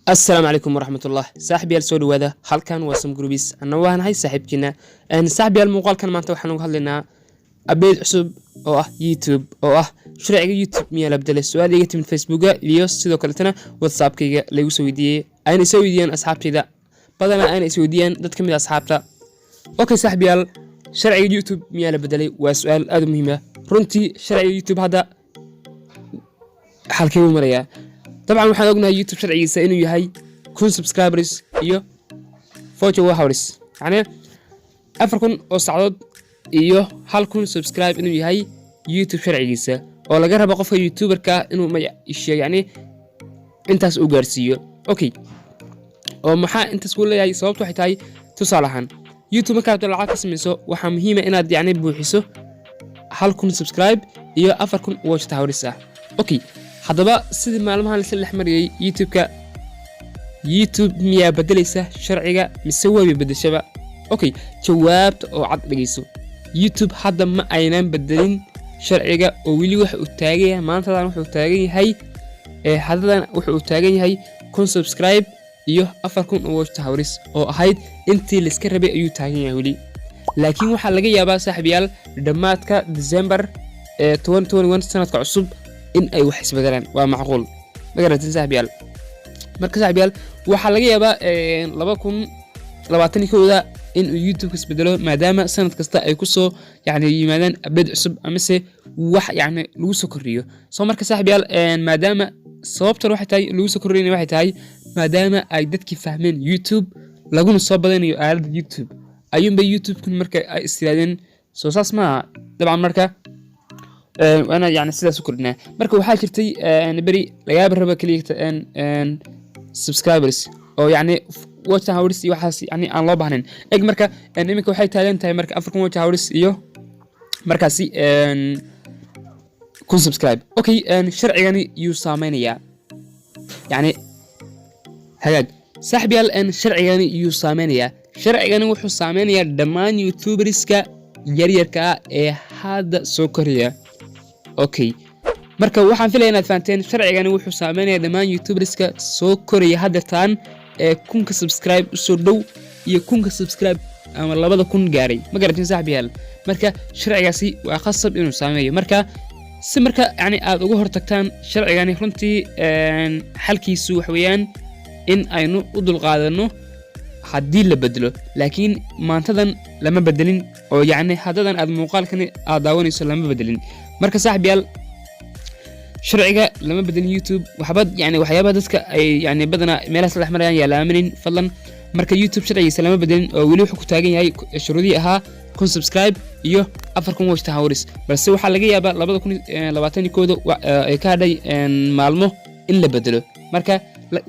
السلام عليكم ورحمة الله. صاحبي السود وذا هل كان واسم جروبيس أنا وهنا هاي صاحبتنا أن صاحبي المقال كان معناته وحنا نقول لنا أبيض عصب أو يوتيوب أو شرع يوتيوب مية لبدل السؤال يجي من فيسبوك ليوس سيدو كلتنا واتساب كي ليو سويدي أنا سويديان أصحاب كذا بدنا أنا سويديان ضد كم أصحابته. أوكي صاحبي شرع يوتيوب مية لبدل وسؤال هذا مهمة رنتي شرع يوتيوب هذا حالكي ومريا طبعا waxaan ognahay YouTube sharcigiisa inuu yahay kun subscribers iyo 40 hours yani 4000 oo saacadood iyo 1000 subscribe inuu yahay YouTube sharcigiisa oo laga rabo qofka YouTuber-ka inuu magaciisa yani intaas u gaarsiiyo. Okay oo maxaa intaas ku leeyahay sababtu waxay tahay tusaalahan YouTube marka aad lacag ka samayso waxa muhiim ah inaad yani buuxiso 1000 subscribe iyo 4000 watch hours ah. Okay haddaba sidii maalmahan la sallax mariyay YouTube miyaa bedelaysa sharciga mise way bedeshaba. Okay jawaabta oo cad dhageyso YouTube hadda ma aynan bedelin sharciga oo wili wax uu taagan yahay maantadan wuxuu taagan yahay hadadan wuxuu taagan yahay kun subscribe iyo 4000 watch hours oo ahayd intii la iska rabay ayuu taagan yahay wili laakiin waxa laga yaabaa saaxiibayaal dhamaadka December 2021 sanadka cusub in ay wax isbedelaan waa macquul magaratin saaxiibayaal marka saaxiibayaal waxa laga yaabaa 2021 in YouTube isbedelo maadaama sanad kasta ay ku soo yani yimaadaan update cusub ama se wax yani lagu soo kordhiyo soo marka saaxiibayaal maadaama sababta waxay tahay lagu soo kordhiyo waxay tahay maadaama ay dadkii fahmeen YouTube laguna soo badanayo aalada YouTube ayuunba YouTube kun marka ay istiraadeen soo saas ma dabcan marka أنا يعني سيدا سكرنا مركو حاجة جرتي نبري لقاب الربا كلية subscribers أو يعني watch hours يوحاس يعني أنا الله بهنن إج مركا نمكو حاجة تالين تاي مركا أفركم watch hours إيوه مركا سي كون subscribe أوكي شرع يعني يوسامينيا يعني هاج سحبي الآن شرع يعني يوسامينيا شرع يعني وحو سامينيا دمان يوتيوبرز كا يريركا هذا سكريا okay marka waxaan filayaa inaad fahanteen sharcigan wuxuu saameeyaa dhamaan YouTuberska soo koraya haddatan kunka subscribe soo dhow iyo kunka subscribe ama 2000 gaaray ma garantin saaxiibayaal marka sharcigaasi waa khasab inuu saameeyo marka si marka yani aad uga hortagtaan sharcigan runtii xalkiisu wax weeyaan in aynu u dulqaadano haddii la bedelo laakiin maantadan lama bedelin oo yani hadadan aad muuqaalkan aad daawanayso lama bedelin marka saaxiibayaal sharciga lama bedelin YouTube waxba yani waxyaabaha dadka ay yani badana meelaha sadex marayaan yaa la aaminin fadlan marka YouTube sharcigiisa lama bedelin oo wili wuxuu ku taagan yahay shuruudii ahaa kun subscribe iyo 4000 watch hours balse waxa laga yaabaa 2020 ay ka hadhay maalmo in la bedelo marka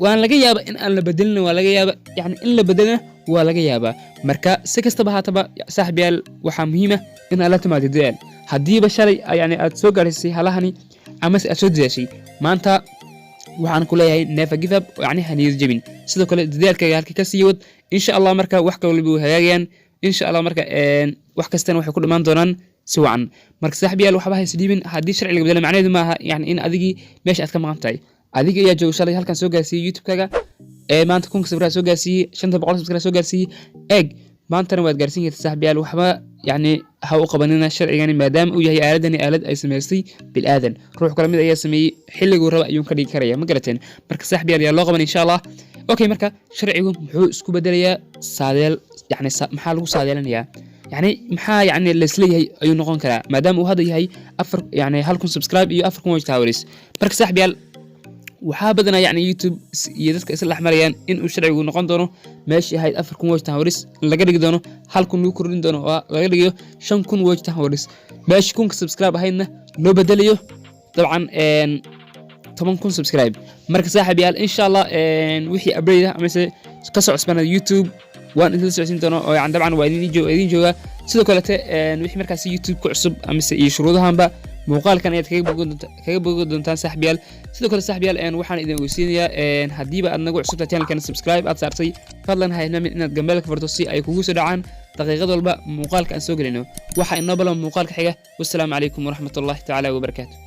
waan laga yaabaa in aan la bedelin waa laga yaabaa yani in la bedelina waa laga yaabaa marka si kastaba haataba saaxiibayaal waxa muhiim ah in aad la timaadideen haddiiba shalay yani aad soo gaarsiisay halahani ama aad soo diyaashay maanta waxaan ku leeyahay never give up yani haniyad jabin sidoo kale dadaalkaaga halka ka sii wad insha Allah marka wax kale walba hagaagayaan insha Allah marka wax kastana waxay ku dhimaan doonaan si wacan marka saaxiibayaal waxba hayso dhiibin haddii sharciga bedelo macnaheedu maaha yani in adigii meesha aad ka maqan tahay adiga ayaa jooga shalay halkan soo gaarsiiyay YouTube-kaaga maanta kun subscribe soo gaarsiiyay 500 subscribe soo gaarsiiyay eeg maantana waad gaarsiin kartaa saaxiibayaal waxba يعني هاو قبلنا الشرع يعني ما دام وياهي آلدني آلد أي سميرسي بالآذن روح كلام إذا يسمي حلق وربع يوم كري كريا مقرتين مركز صاحبي يا الله قبل إن شاء الله أوكي مركز شرعيهم محو اسكو بدليا صادل يعني محالو صادلن يا يعني محا يعني اللي هي أيو نقون كلا ما دام وهذا هي أفر يعني هالكم سبسكرايب يو أفركم وجه تاوريس مركز صاحبي وحابدنا يعني يوتيوب يدك إسلح مريان إن الشرع ونقون دونه ماشي هاي أفركم وجه تهوريس لقى رجع دونه هالكم يكررين دونه لقى رجع شن كون وجه تهوريس باش كون سبسكرايب هاينا لو بدليه طبعا طبعا كون سبسكرايب مركز صاحبي إن شاء الله وحي أبريده مثل قصة عثمان اليوتيوب وأن أنت تسمعين دونه يعني طبعا وادين جوا سيدو كلته وحي مركز يوتيوب كعصب مثل يشروطها هم بقى muuqaalkan ayaad kaga bogi doontaan saaxiibayaal sidoo kale saaxiibayaal waxaan idin ogeysiinayaa hadiiba aad nagu cusubtahay channelkan subscribe aad saartay fadlan ha hilmaamin inaad gambeelka furto si ay kugu soo dhacaan daqiiqad walba muuqaalka aan soo gelino waxa inoo balan muuqaalka xiga wassalaamu calaykum waraxmatullaahi tacaala wabarakaatuh